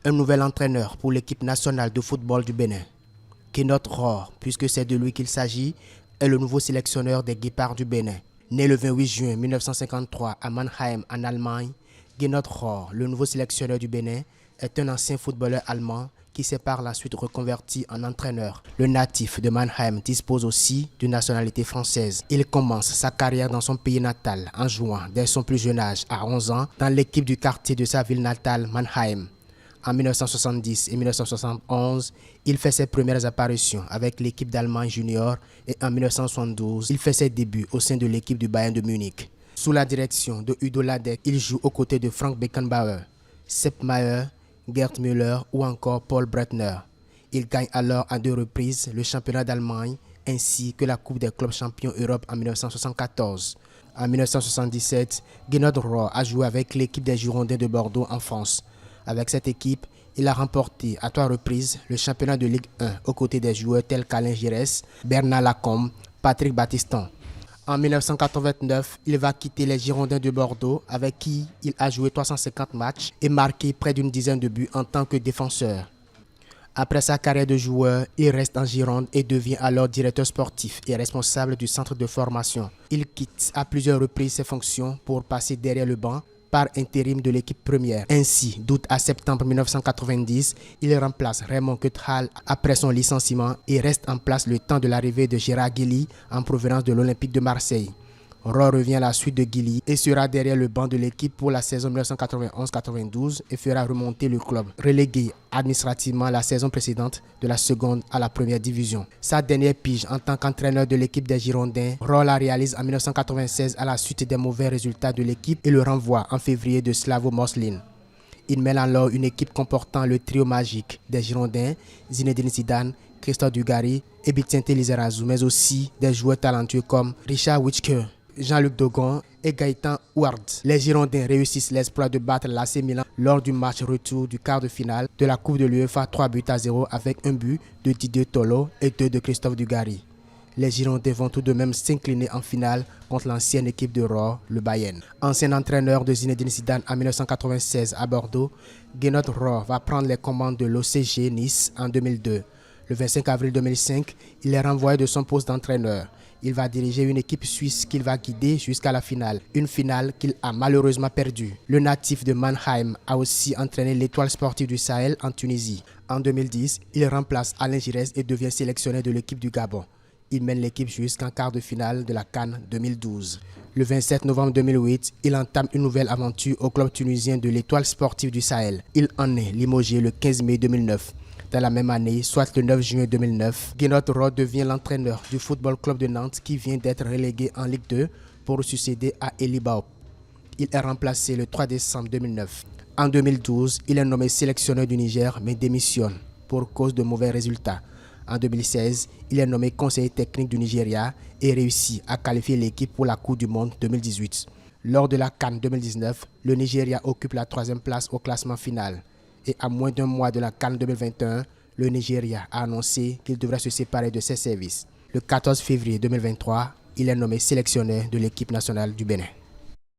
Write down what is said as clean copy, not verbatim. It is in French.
un nouvel entraîneur pour l'équipe nationale de football du Bénin. Guénoth Rohr, puisque c'est de lui qu'il s'agit, est le nouveau sélectionneur des Guépards du Bénin. Né le 28 juin 1953 à Mannheim en Allemagne, Guénoth Rohr, le nouveau sélectionneur du Bénin, est un ancien footballeur allemand qui s'est par la suite reconverti en entraîneur. Le natif de Mannheim dispose aussi d'une nationalité française. Il commence sa carrière dans son pays natal en jouant dès son plus jeune âge, à 11 ans, dans l'équipe du quartier de sa ville natale, Mannheim. En 1970 et 1971, il fait ses premières apparitions avec l'équipe d'Allemagne junior et en 1972, il fait ses débuts au sein de l'équipe du Bayern de Munich. Sous la direction de Udo Ladek, il joue aux côtés de Frank Beckenbauer, Sepp Maier, Gerd Müller ou encore Paul Breitner. Il gagne alors à 2 reprises le championnat d'Allemagne ainsi que la Coupe des clubs champions Europe en 1974. En 1977, Guénoth Rohr a joué avec l'équipe des Girondins de Bordeaux en France. Avec cette équipe, il a remporté à 3 reprises le championnat de Ligue 1 aux côtés des joueurs tels qu'Alain Giresse, Bernard Lacombe, Patrick Battiston. En 1989, il va quitter les Girondins de Bordeaux avec qui il a joué 350 matchs et marqué près d'une dizaine de buts en tant que défenseur. Après sa carrière de joueur, il reste en Gironde et devient alors directeur sportif et responsable du centre de formation. Il quitte à plusieurs reprises ses fonctions pour passer derrière le banc par intérim de l'équipe première. Ainsi, d'août à septembre 1990, il remplace Raymond Quetral après son licenciement et reste en place le temps de l'arrivée de Gérard Guilly en provenance de l'Olympique de Marseille. Rohr revient à la suite de Guilly et sera derrière le banc de l'équipe pour la saison 1991-92 et fera remonter le club, relégué administrativement la saison précédente de la seconde à la première division. Sa dernière pige en tant qu'entraîneur de l'équipe des Girondins, Rohr la réalise en 1996 à la suite des mauvais résultats de l'équipe et le renvoie en février de Slavo Moslin. Il mène alors une équipe comportant le trio magique des Girondins, Zinedine Zidane, Christophe Dugarry et Vicente Lizarazu, mais aussi des joueurs talentueux comme Richard Witschke, Jean-Luc Dogon et Gaëtan Houard. Les Girondins réussissent l'exploit de battre l'AC Milan lors du match retour du quart de finale de la Coupe de l'UEFA 3-0 avec un but de Didier Tolo et 2 de Christophe Dugarry. Les Girondins vont tout de même s'incliner en finale contre l'ancienne équipe de Rohr, le Bayern. Ancien entraîneur de Zinedine Zidane en 1996 à Bordeaux, Guénoth Rohr va prendre les commandes de l'OCG Nice en 2002. Le 25 avril 2005, il est renvoyé de son poste d'entraîneur. Il va diriger une équipe suisse qu'il va guider jusqu'à la finale, une finale qu'il a malheureusement perdue. Le natif de Mannheim a aussi entraîné l'Étoile sportive du Sahel en Tunisie. En 2010, il remplace Alain Giresse et devient sélectionneur de l'équipe du Gabon. Il mène l'équipe jusqu'en quart de finale de la CAN 2012. Le 27 novembre 2008, il entame une nouvelle aventure au club tunisien de l'Étoile sportive du Sahel. Il en est limogé le 15 mai 2009. Dans la même année, soit le 9 juin 2009, Guénoth Rohr devient l'entraîneur du Football Club de Nantes qui vient d'être relégué en Ligue 2 pour succéder à Elie Baop. Il est remplacé le 3 décembre 2009. En 2012, il est nommé sélectionneur du Niger mais démissionne pour cause de mauvais résultats. En 2016, il est nommé conseiller technique du Nigeria et réussit à qualifier l'équipe pour la Coupe du Monde 2018. Lors de la CAN 2019, le Nigeria occupe la 3e place au classement final. Et à moins d'un mois de la CAN 2021, le Nigeria a annoncé qu'il devrait se séparer de ses services. Le 14 février 2023, il est nommé sélectionneur de l'équipe nationale du Bénin.